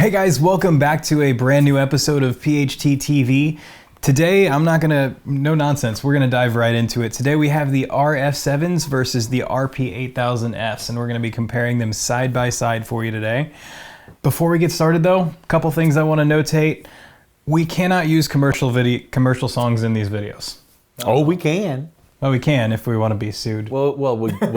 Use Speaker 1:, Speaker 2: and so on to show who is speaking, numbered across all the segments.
Speaker 1: Hey guys, welcome back to a brand new episode of PHT TV. Today, no nonsense, we're gonna dive right into it. Today we have the RF7s versus the RP-8000Fs, and we're gonna be comparing them side by side for you today. Before we get started though, a couple things I wanna notate. We cannot use commercial songs in these videos.
Speaker 2: Oh, we can.
Speaker 1: Well, we can if we want to be sued.
Speaker 2: Well,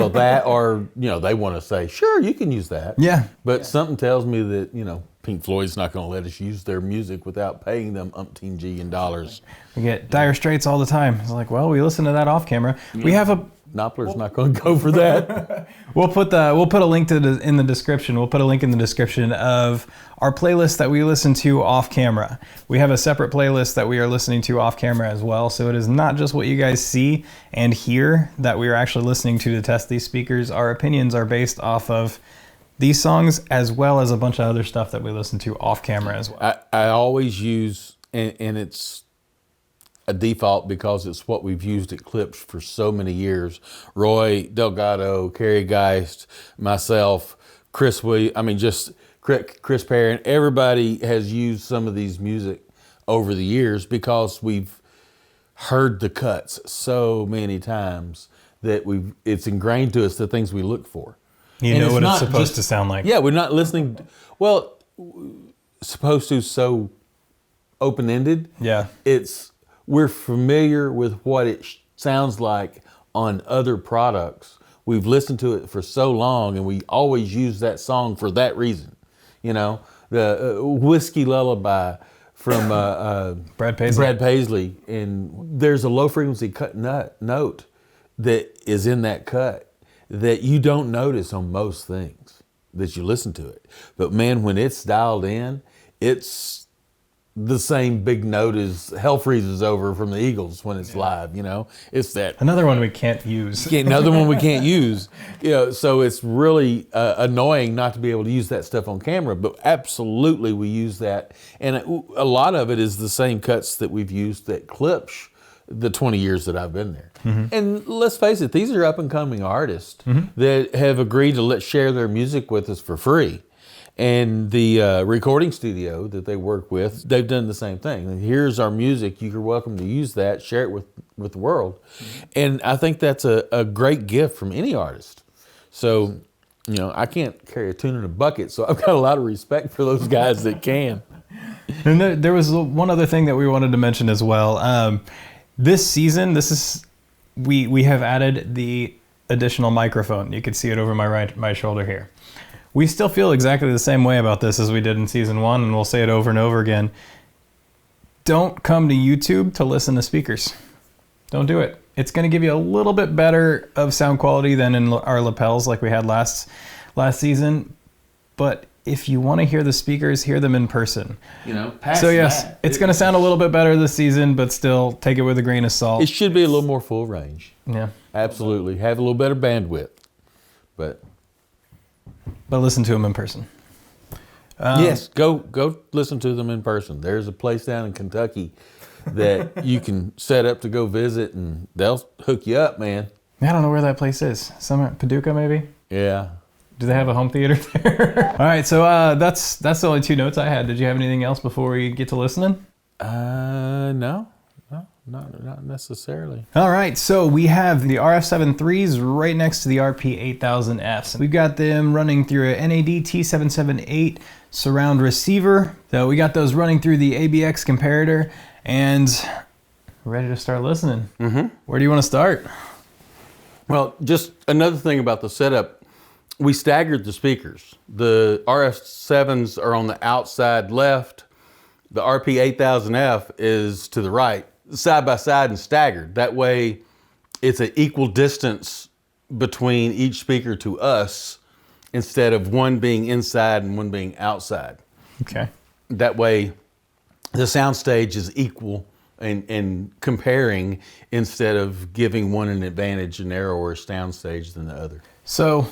Speaker 2: that, or they want to say, sure, you can use that.
Speaker 1: Yeah.
Speaker 2: But something tells me that Pink Floyd's not going to let us use their music without paying them umpteen G in dollars.
Speaker 1: We get Dire Straits all the time. It's like, well, we listen to that off camera. We have a
Speaker 2: Knopfler's not going to go for that.
Speaker 1: We'll put a link in the description. We'll put a link in the description of our playlist that we listen to off camera. We have a separate playlist that we are listening to off camera as well. So it is not just what you guys see and hear that we are actually listening to test these speakers. Our opinions are based off of these songs as well as a bunch of other stuff that we listen to off camera as well.
Speaker 2: I always use, and it's a default because it's what we've used at Klipsch for so many years. Roy Delgado, Kerry Geist, myself, Chris Perry, and everybody has used some of these music over the years because we've heard the cuts so many times that it's ingrained to us the things we look for.
Speaker 1: You know what it's supposed to sound like.
Speaker 2: Yeah, we're not listening. Well, supposed to so open-ended.
Speaker 1: Yeah.
Speaker 2: We're familiar with what it sounds like on other products. We've listened to it for so long, and we always use that song for that reason. The Whiskey Lullaby from
Speaker 1: Brad Paisley.
Speaker 2: And there's a low frequency cut note that is in that cut that you don't notice on most things that you listen to it. But man, when it's dialed in, it's the same big note as Hell Freezes Over from the Eagles when it's live, It's that.
Speaker 1: Another one we can't use.
Speaker 2: Another one we can't use. So it's really annoying not to be able to use that stuff on camera, but absolutely we use that. And a lot of it is the same cuts that we've used at Klipsch the 20 years that I've been there. Mm-hmm. And let's face it, these are up and coming artists that have agreed to share their music with us for free. And the recording studio that they work with, they've done the same thing. Here's our music. You're welcome to use that, share it with the world. Mm-hmm. And I think that's a great gift from any artist. So, I can't carry a tune in a bucket, so I've got a lot of respect for those guys that can.
Speaker 1: And there was one other thing that we wanted to mention as well. This season, we have added the additional microphone. You can see it over my shoulder here. We still feel exactly the same way about this as we did in season 1, and we'll say it over and over again. Don't come to YouTube to listen to speakers. Don't do it. It's going to give you a little bit better of sound quality than in our lapels like we had last season. But if you want to hear the speakers, hear them in person.
Speaker 2: So
Speaker 1: yes, it's going to sound a little bit better this season, but still take it with a grain of salt.
Speaker 2: It should be a little more full range.
Speaker 1: Yeah.
Speaker 2: Absolutely. Have a little better bandwidth. But
Speaker 1: listen to them in person.
Speaker 2: Yes, go listen to them in person. There's a place down in Kentucky that you can set up to go visit, and they'll hook you up, man.
Speaker 1: I don't know where that place is. Somewhere in Paducah, maybe?
Speaker 2: Yeah.
Speaker 1: Do they have a home theater there? All right, so that's the only 2 notes I had. Did you have anything else before we get to listening?
Speaker 2: No. Not necessarily.
Speaker 1: All right, so we have the RF7IIIs right next to the RP-8000Fs. We've got them running through a NAD T778 surround receiver. So we got those running through the ABX comparator, and we're ready to start listening. Mm-hmm. Where do you want to start?
Speaker 2: Well, just another thing about the setup, we staggered the speakers. The RF7s are on the outside left. The RP-8000F is to the right, side by side and staggered. That way it's an equal distance between each speaker to us instead of one being inside and one being outside.
Speaker 1: Okay.
Speaker 2: That way the sound stage is equal and comparing instead of giving one an advantage, a narrower sound stage than the other.
Speaker 1: So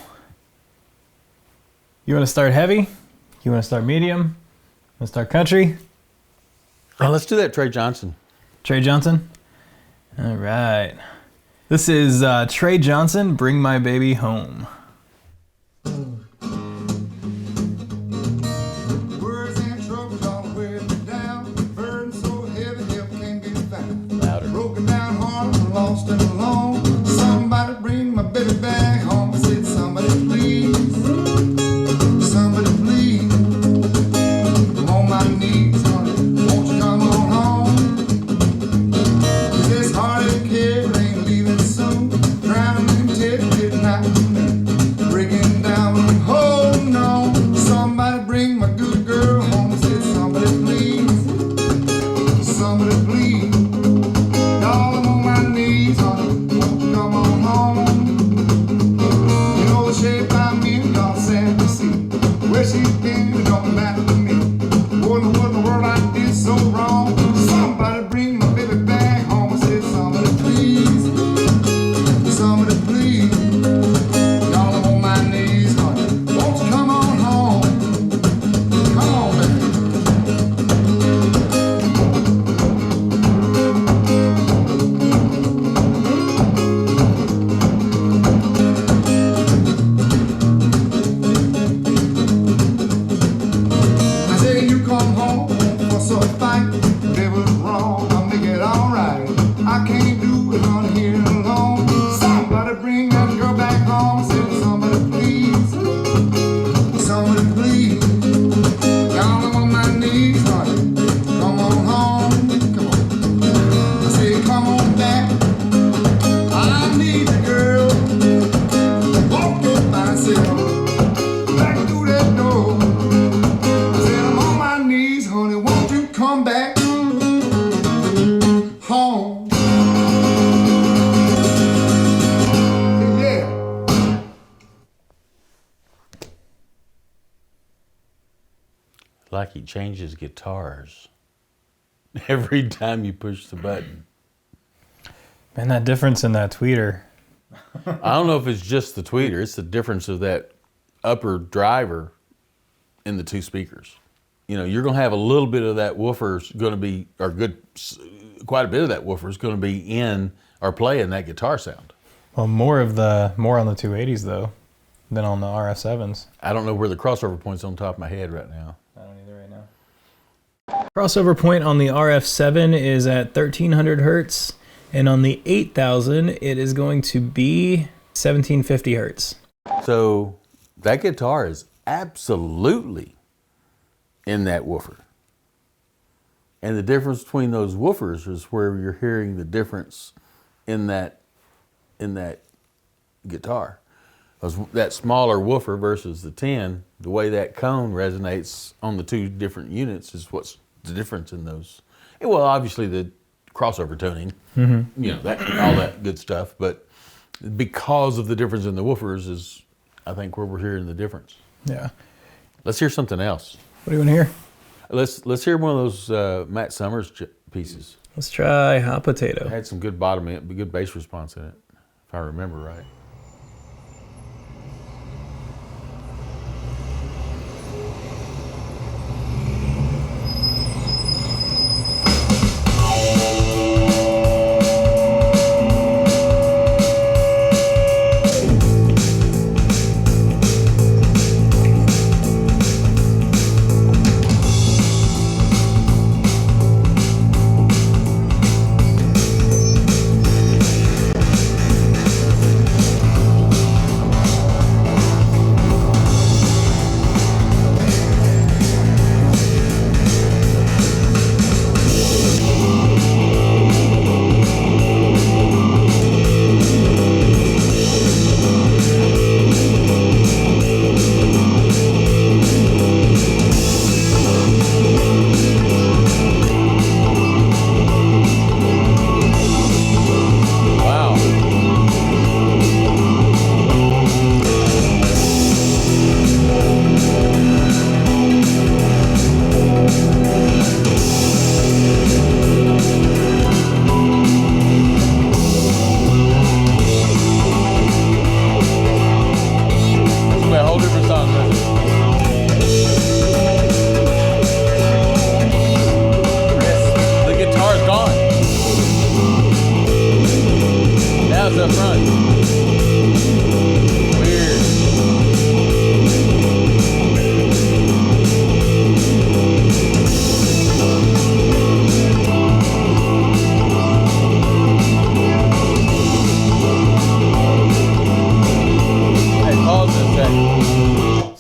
Speaker 1: you want to start heavy? You want to start medium? You want to start country?
Speaker 2: Let's do that, Trey Johnson.
Speaker 1: Trey Johnson? All right. This is Trey Johnson, Bring My Baby Home.
Speaker 3: Words home. Yeah.
Speaker 2: Like he changes guitars every time you push the button.
Speaker 1: Man, that difference in that tweeter.
Speaker 2: I don't know if it's just the tweeter. It's the difference of that upper driver in the two speakers. You know, you're going to have a little bit of that woofer's going to be, or quite a bit of that woofer is going to be in or playing that guitar sound.
Speaker 1: Well, more on the 280s though than on the RF7s.
Speaker 2: I don't know where the crossover point's on top of my head right now.
Speaker 1: I don't either right now. Crossover point on the RF7 is at 1300 hertz, and on the 8000 it is going to be 1750 hertz.
Speaker 2: So that guitar is absolutely in that woofer. And the difference between those woofers is where you're hearing the difference in that guitar. That smaller woofer versus the 10, the way that cone resonates on the two different units is what's the difference in those. And well, obviously the crossover tuning, you know, all that good stuff, but because of the difference in the woofers is, I think, where we're hearing the difference.
Speaker 1: Yeah.
Speaker 2: Let's hear something else.
Speaker 1: What do you want to hear?
Speaker 2: Let's hear one of those Matt Sommers pieces.
Speaker 1: Let's try Hot Potato.
Speaker 2: It had some good bottom end, good bass response in it, if I remember right.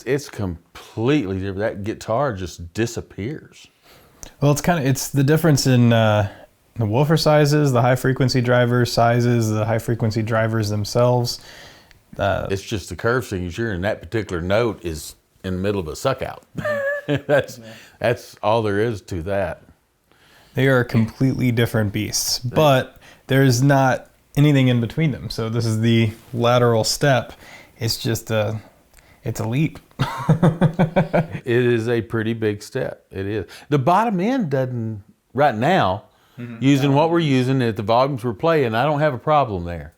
Speaker 2: It's completely different. That guitar just disappears.
Speaker 1: Well, it's the difference in the woofer sizes, the high frequency driver sizes, the high frequency drivers themselves.
Speaker 2: It's just the curve signature, and that particular note is in the middle of a suck out. That's all there is to that.
Speaker 1: They are completely different beasts, but there's not anything in between them. So this is the lateral step. It's just it's a leap.
Speaker 2: It is a pretty big step. It is. The bottom end doesn't, right now, using what we're using at the volumes we're playing, I don't have a problem there.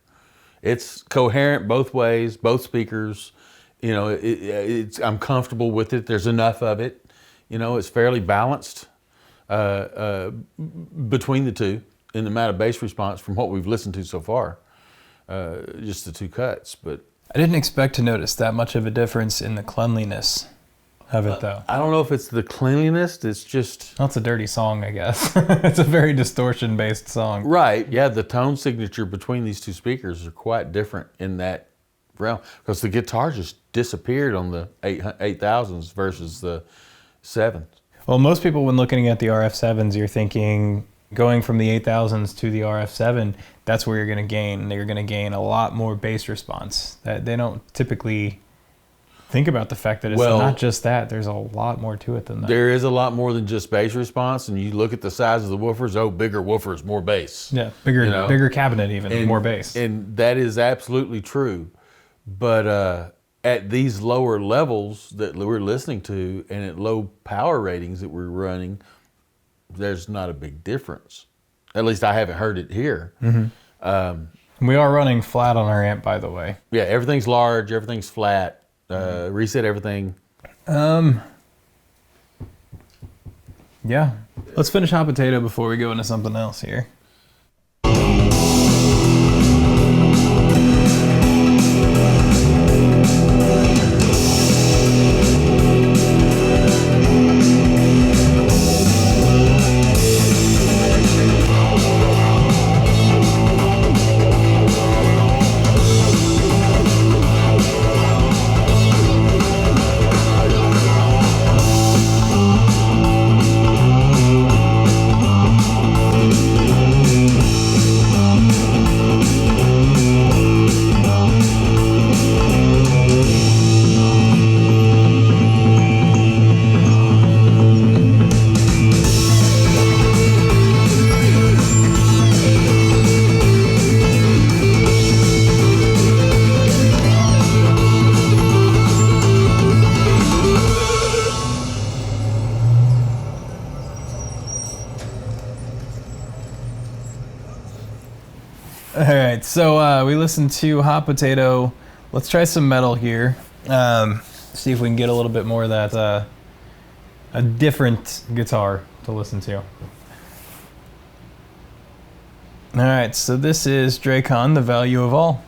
Speaker 2: It's coherent both ways, both speakers. You know, I'm comfortable with it. There's enough of it. You know, it's fairly balanced between the two in the amount of bass response from what we've listened to so far. Just the two cuts, but
Speaker 1: I didn't expect to notice that much of a difference in the cleanliness of it, though.
Speaker 2: I don't know if it's the cleanliness. It's just...
Speaker 1: Well, it's a dirty song, I guess. It's a very distortion-based song.
Speaker 2: Right. Yeah, the tone signature between these two speakers are quite different in that realm. Because the guitar just disappeared on the 8000s versus the 7s.
Speaker 1: Well, most people, when looking at the RF7s, you're thinking going from the 8000s to the RF7, that's where you're going to gain. You're going to gain a lot more bass response. They don't typically think about the fact that it's not just that. There's a lot more to it than that.
Speaker 2: There is a lot more than just bass response, and you look at the size of the woofers. Oh, bigger woofers, more bass.
Speaker 1: Yeah, bigger cabinet even, more bass.
Speaker 2: And that is absolutely true. But at these lower levels that we're listening to, and at low power ratings that we're running, there's not a big difference. At least I haven't heard it here.
Speaker 1: We are running flat on our amp, by the way.
Speaker 2: Yeah, everything's large, everything's flat. Reset everything.
Speaker 1: Yeah. Let's finish hot potato before we go into something else here. All right, so we listened to Hot Potato. Let's try some metal here. See if we can get a little bit more of that, a different guitar to listen to. All right, so this is Draekon, The Value of All.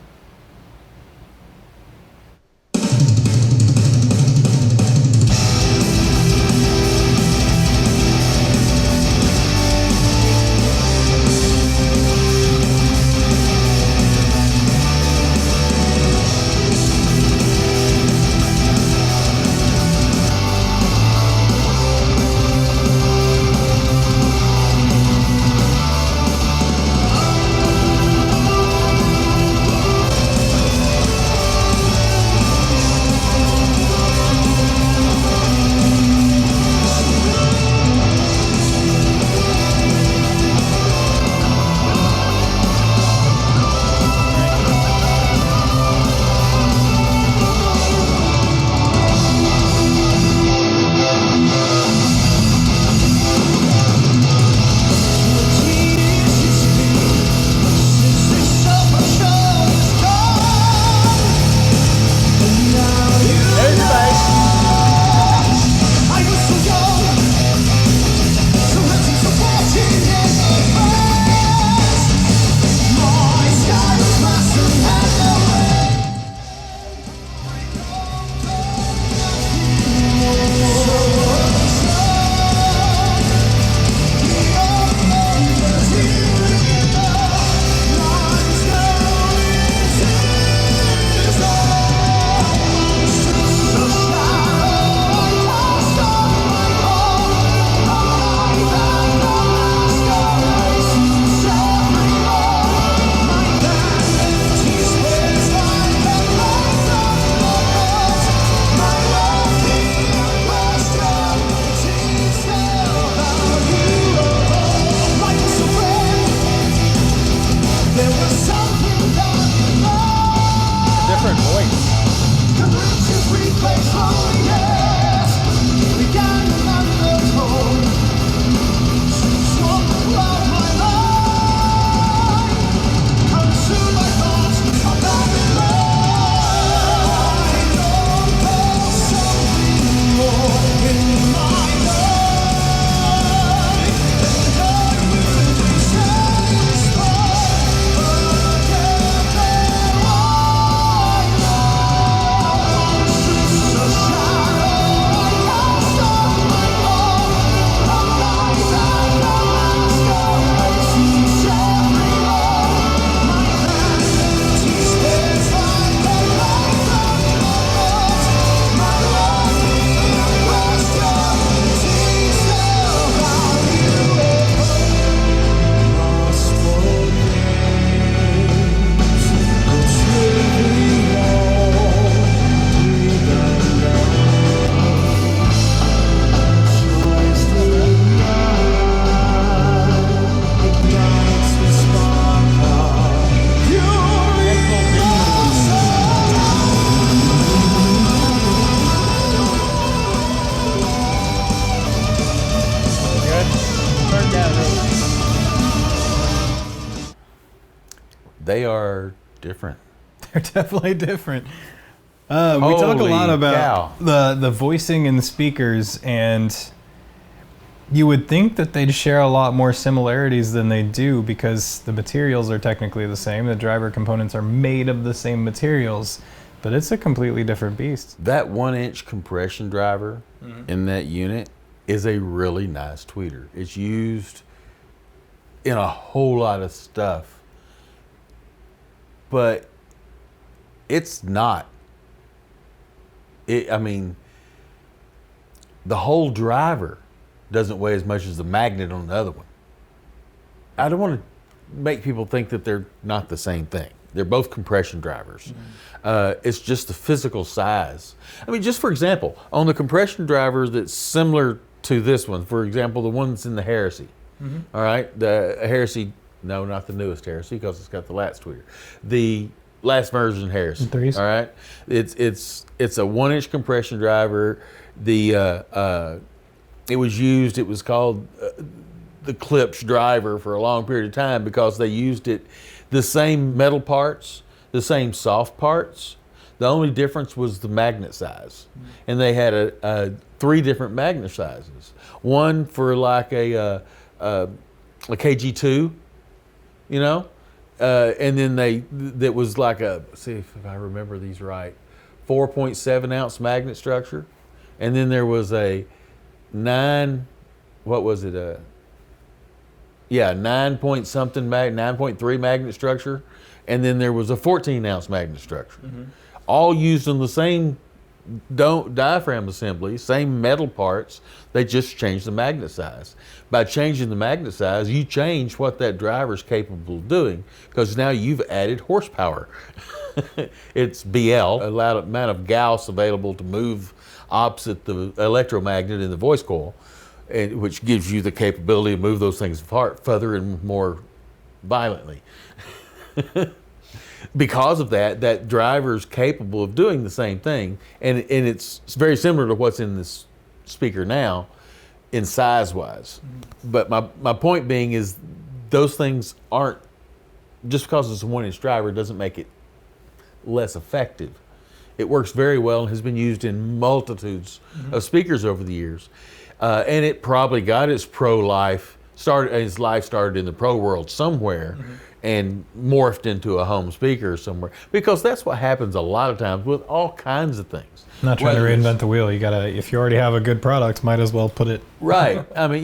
Speaker 2: They are different.
Speaker 1: They're definitely different. We talk a lot about the voicing and the speakers, and you would think that they'd share a lot more similarities than they do because the materials are technically the same. The driver components are made of the same materials, but it's a completely different beast.
Speaker 2: That 1-inch compression driver in that unit is a really nice tweeter. It's used in a whole lot of stuff, but it's not. I mean, the whole driver doesn't weigh as much as the magnet on the other one. I don't want to make people think that they're not the same thing. They're both compression drivers. It's just the physical size. I mean, just for example, on the compression driver that's similar to this one, for example, the one that's in the Heresy, all right? The Heresy, no, not the newest Heresy because it's got the latch tweeter. The last version Heresy, all right? It's a 1-inch compression driver. It was called the Klipsch driver for a long period of time because they used it, the same metal parts, the same soft parts. The only difference was the magnet size. And they had 3 different magnet sizes. One for like a KG2, you know? And then that was like see if I remember these right, 4.7 ounce magnet structure. And then there was a 9.3 magnet structure. And then there was a 14 ounce magnet structure. All used in the same diaphragm assembly, same metal parts. They just changed the magnet size. By changing the magnet size, you change what that driver is capable of doing because now you've added horsepower. It's BL, a lot of amount of Gauss available to move opposite the electromagnet in the voice coil, which gives you the capability to move those things apart further and more violently. Because of that driver's capable of doing the same thing, and it's very similar to what's in this speaker now in size-wise. But my point being is those things aren't, just because it's a 1-inch driver doesn't make it less effective. It works very well and has been used in multitudes of speakers over the years. And it probably got its life started in the pro world somewhere and morphed into a home speaker somewhere. Because that's what happens a lot of times with all kinds of things.
Speaker 1: Not trying to reinvent the wheel. You gotta, if you already have a good product, might as well put it
Speaker 2: right. I mean,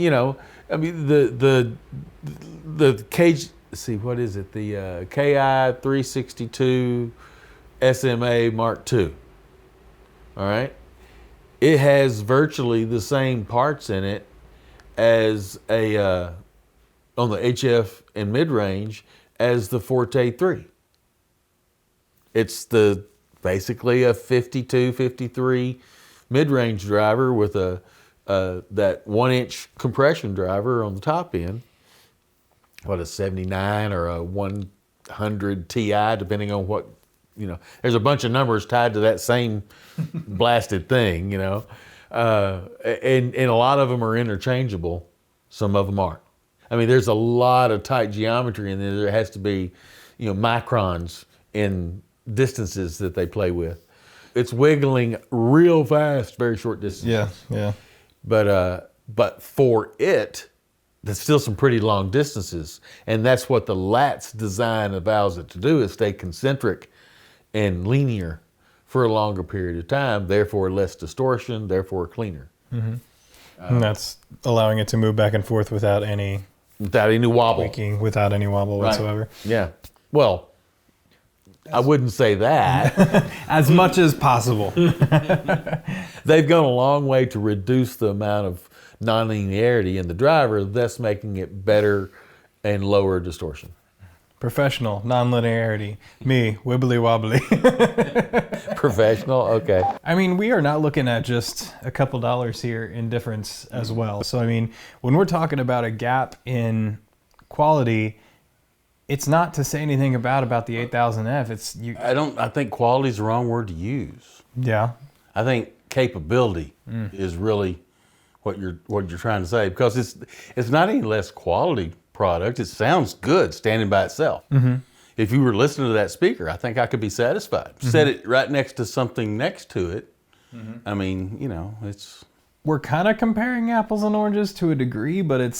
Speaker 2: the cage. See, what is it? The KI 362 SMA Mark II. All right. It has virtually the same parts in it as on the HF and mid-range as the Forte 3. It's basically a 52, 53 mid-range driver with that 1-inch compression driver on the top end. What, a 79 or a 100 Ti, depending on what, there's a bunch of numbers tied to that same blasted thing, and a lot of them are interchangeable. Some of them aren't. I mean, there's a lot of tight geometry in there. There has to be, microns in distances that they play with. It's wiggling real fast, very short distances.
Speaker 1: Yeah.
Speaker 2: But for it, there's still some pretty long distances, and that's what the LAT's design allows it to do, is stay concentric and linear for a longer period of time, therefore less distortion, therefore cleaner.
Speaker 1: And that's allowing it to move back and forth without any
Speaker 2: wobble.
Speaker 1: Tweaking, without any wobble whatsoever.
Speaker 2: Yeah. Well, I wouldn't say that.
Speaker 1: As much as possible.
Speaker 2: They've gone a long way to reduce the amount of nonlinearity in the driver, thus making it better and lower distortion.
Speaker 1: Professional, nonlinearity. Me, wibbly wobbly.
Speaker 2: Professional, okay.
Speaker 1: I mean, we are not looking at just a couple dollars here in difference as well. So, I mean, when we're talking about a gap in quality, it's not to say anything about the 8000F.
Speaker 2: I think quality is the wrong word to use.
Speaker 1: Yeah.
Speaker 2: I think capability is really what you're trying to say, because it's not any less quality product. It sounds good standing by itself. if you were listening to that speaker, I think I could be satisfied. Set it right next to something next to it. I mean, you know,
Speaker 1: we're kind of comparing apples and oranges to a degree, but it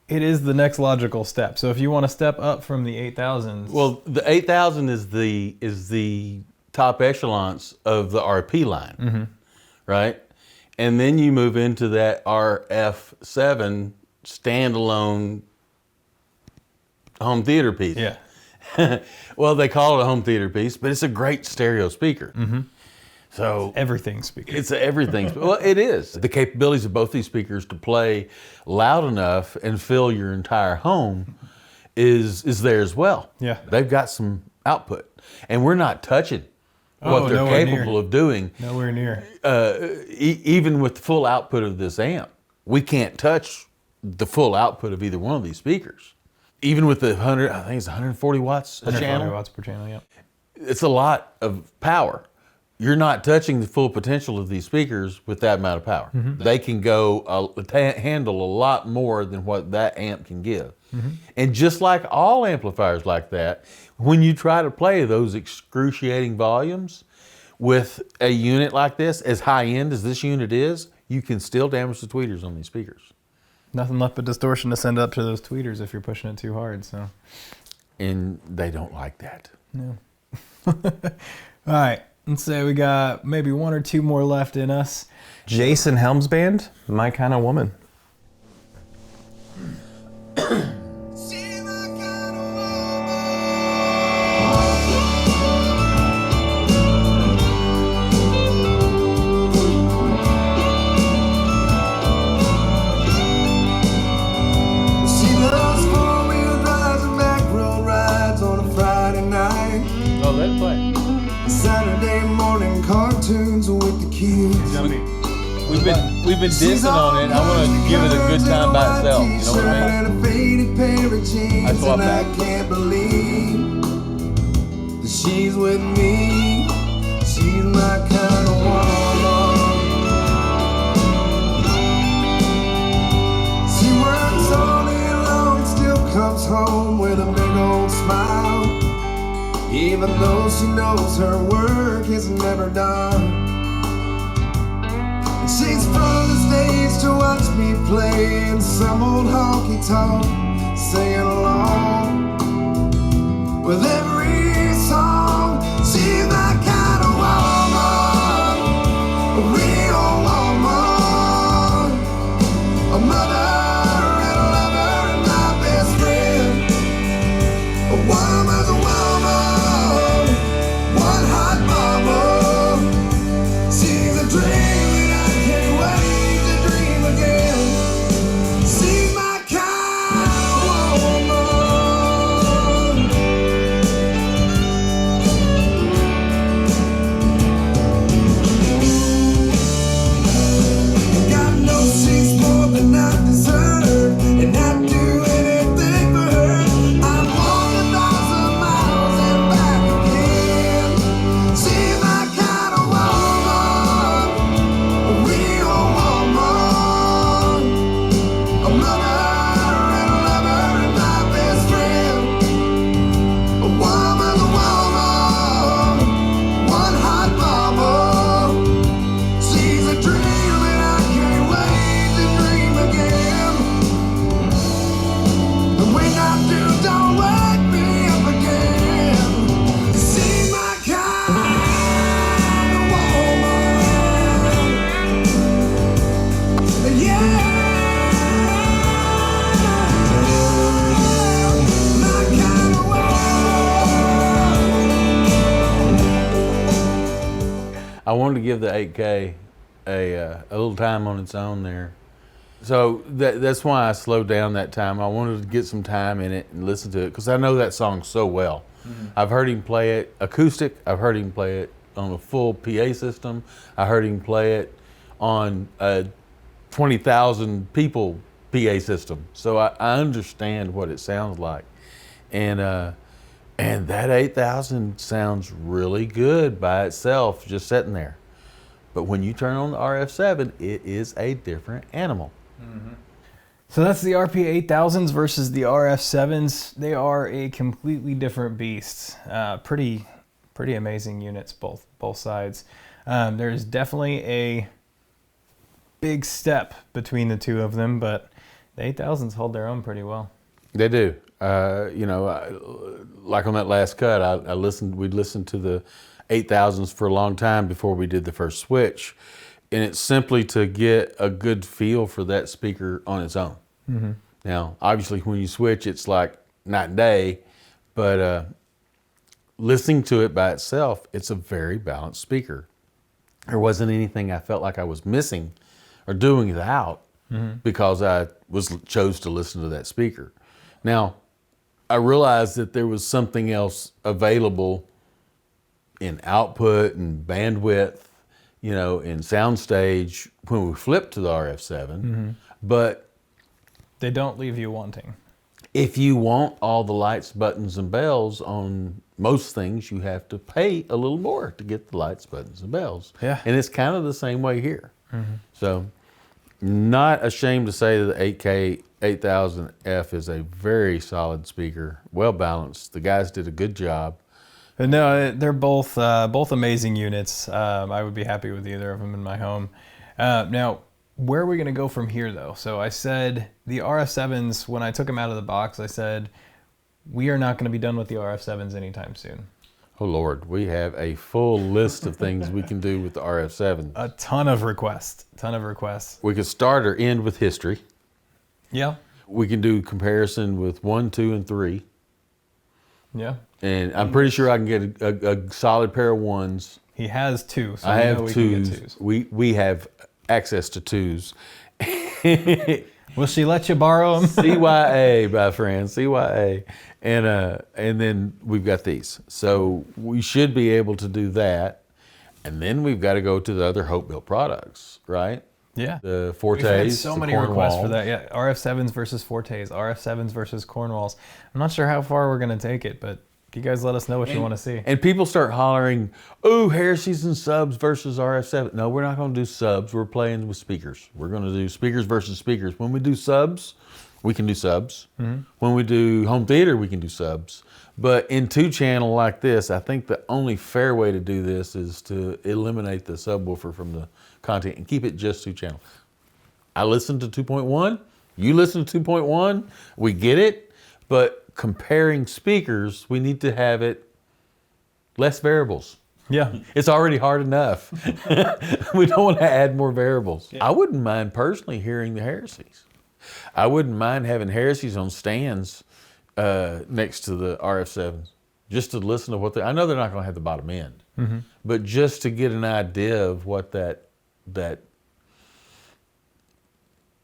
Speaker 1: is the next logical step. So if you want to step up from the 8000s,
Speaker 2: well, the 8000 is the top echelons of the RP line, right? And then you move into that RF7 standalone home theater piece.
Speaker 1: Yeah.
Speaker 2: Well, they call it a home theater piece, but it's a great stereo speaker. So
Speaker 1: Everything speaker.
Speaker 2: it's everything. Well, it is. The capabilities of both these speakers to play loud enough and fill your entire home is there as well.
Speaker 1: Yeah.
Speaker 2: They've got some output, and we're not touching what they're capable of doing.
Speaker 1: Nowhere near.
Speaker 2: Even with the full output of this amp, we can't touch the full output of either one of these speakers. Even with the 100, I think it's 140 watts a
Speaker 1: 140
Speaker 2: channel.
Speaker 1: watts per channel, yeah.
Speaker 2: It's a lot of power. You're not touching the full potential of these speakers with that amount of power. They can handle a lot more than what that amp can give. And just like all amplifiers like that, when you try to play those excruciating volumes with a unit like this, as high end as this unit is, you can still damage the tweeters on these speakers.
Speaker 1: Nothing left but distortion to send up to those tweeters if you're pushing it too hard. So,
Speaker 2: And they don't like that.
Speaker 1: no. All right. Let's say we got maybe one or two more left in us. Jason Helms Band, My Kind of Woman.
Speaker 3: Cartoons with the kids.
Speaker 2: We've been dissing on it. I want to give it a good time by itself. You know what I mean?
Speaker 3: And a faded pair of jeans,
Speaker 2: I swap
Speaker 3: and I
Speaker 2: that.
Speaker 3: can't believe that she's with me. She's my kind of woman. She works all day long, still comes home with a big old smile. Even though she knows her work is never done. And she's from the stage to watch me play in some old honky tonk, singing along with every song. She's my kind of woman, a real woman, a mother and a lover and my best friend. A woman's a woman.
Speaker 2: I wanted to give the 8K a little time on its own there. So that's why I slowed down that time. I wanted to get some time in it and listen to it because I know that song so well. I've heard him play it acoustic. I've heard him play it on a full PA system. I heard him play it on a 20,000 people PA system. So I understand what it sounds like. And that 8000 sounds really good by itself, just sitting there. But when you turn on the RF7, it is a different animal.
Speaker 1: So that's the RP-8000s versus the RF7s. They are a completely different beast. Pretty amazing units, both sides. There's definitely a big step between the two of them, but the 8000s hold their own pretty well.
Speaker 2: They do. Like on that last cut, we'd listened to the 8000s for a long time before we did the first switch. And it's simply to get a good feel for that speaker on its own. Mm-hmm. Now, obviously when you switch, it's like night and day, but listening to it by itself, it's a very balanced speaker. There wasn't anything I felt like I was missing or doing without because I chose to listen to that speaker. Now, I realized that there was something else available in output and bandwidth, in soundstage when we flipped to the RF7, but
Speaker 1: they don't leave you wanting.
Speaker 2: If you want all the lights, buttons, and bells on most things, you have to pay a little more to get the lights, buttons, and bells.
Speaker 1: Yeah.
Speaker 2: And it's kind of the same way here. So, not ashamed to say that the 8000F is a very solid speaker, well balanced. The guys did a good job.
Speaker 1: But no, they're both amazing units. I would be happy with either of them in my home. Now, where are we going to go from here, though? So I said the RF7s, when I took them out of the box, I said, we are not going to be done with the RF7s anytime soon.
Speaker 2: Oh, Lord, we have a full list of things we can do with the RF7.
Speaker 1: A ton of requests.
Speaker 2: We could start or end with history.
Speaker 1: Yeah.
Speaker 2: We can do comparison with 1, 2, and 3.
Speaker 1: Yeah.
Speaker 2: And I'm pretty sure I can get a solid pair of 1s.
Speaker 1: He has 2, so
Speaker 2: I have
Speaker 1: we
Speaker 2: 2s.
Speaker 1: can get 2s.
Speaker 2: We have access to 2s.
Speaker 1: Will she let you borrow them?
Speaker 2: CYA, my friend, CYA. And then we've got these. So we should be able to do that. And then we've got to go to the other Hope Built products, right?
Speaker 1: Yeah.
Speaker 2: The Fortes,
Speaker 1: We've had so many
Speaker 2: Cornwall.
Speaker 1: requests for that. Yeah, RF7s versus Fortes, RF7s versus Cornwalls. I'm not sure how far we're going to take it, but you guys let us know what you want to see.
Speaker 2: And people start hollering, "Oh, heresies and subs versus RF7." No, we're not going to do subs. We're playing with speakers. We're going to do speakers versus speakers. When we do subs, we can do subs. When we do home theater, we can do subs. But in 2-channel like this, I think the only fair way to do this is to eliminate the subwoofer from the content and keep it just 2-channel. I listen to 2.1. You listen to 2.1. We get it. But comparing speakers, we need to have it less variables.
Speaker 1: Yeah.
Speaker 2: It's already hard enough. We don't want to add more variables. Yeah. I wouldn't mind personally hearing the heresies. I wouldn't mind having heresies on stands next to the RF7s, just to listen to what I know they're not going to have the bottom end, but just to get an idea of what that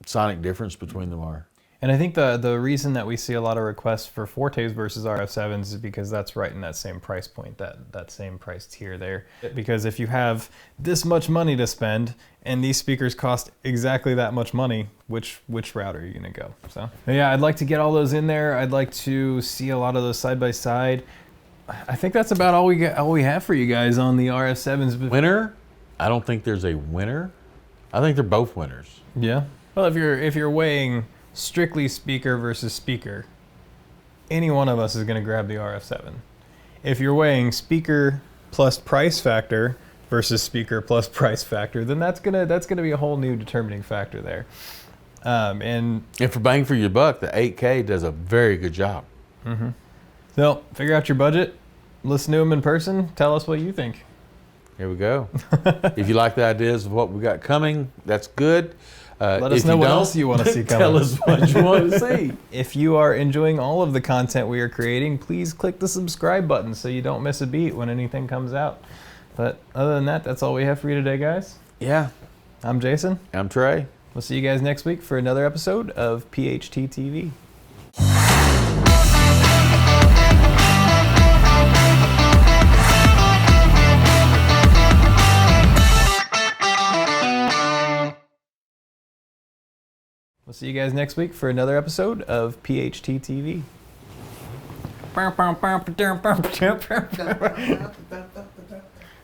Speaker 2: sonic difference between them are.
Speaker 1: And I think the reason that we see a lot of requests for Fortes versus RF7s is because that's right in that same price point, that same price tier there. Because if you have this much money to spend and these speakers cost exactly that much money, which route are you going to go? So yeah, I'd like to get all those in there. I'd like to see a lot of those side by side. I think that's about all we have for you guys on the RF7s.
Speaker 2: Winner? I don't think there's a winner. I think they're both winners.
Speaker 1: Yeah. Well, if you're weighing strictly speaker versus speaker, any one of us is going to grab the RF7. If you're weighing speaker plus price factor versus speaker plus price factor, then that's gonna be a whole new determining factor there. And
Speaker 2: for bang for your buck, the 8K does a very good job.
Speaker 1: So figure out your budget, listen to them in person, tell us what you think.
Speaker 2: Here we go. If you like the ideas of what we got coming, that's good.
Speaker 1: Let us know what else you want to see coming.
Speaker 2: Tell us what you want to see.
Speaker 1: If you are enjoying all of the content we are creating, please click the subscribe button so you don't miss a beat when anything comes out. But other than that, that's all we have for you today, guys.
Speaker 2: Yeah.
Speaker 1: I'm Jason.
Speaker 2: I'm Trey.
Speaker 1: We'll see you guys next week for another episode of PHT TV. We'll see you guys next week for another episode of PHT TV.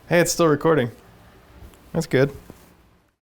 Speaker 1: Hey, it's still recording. That's good.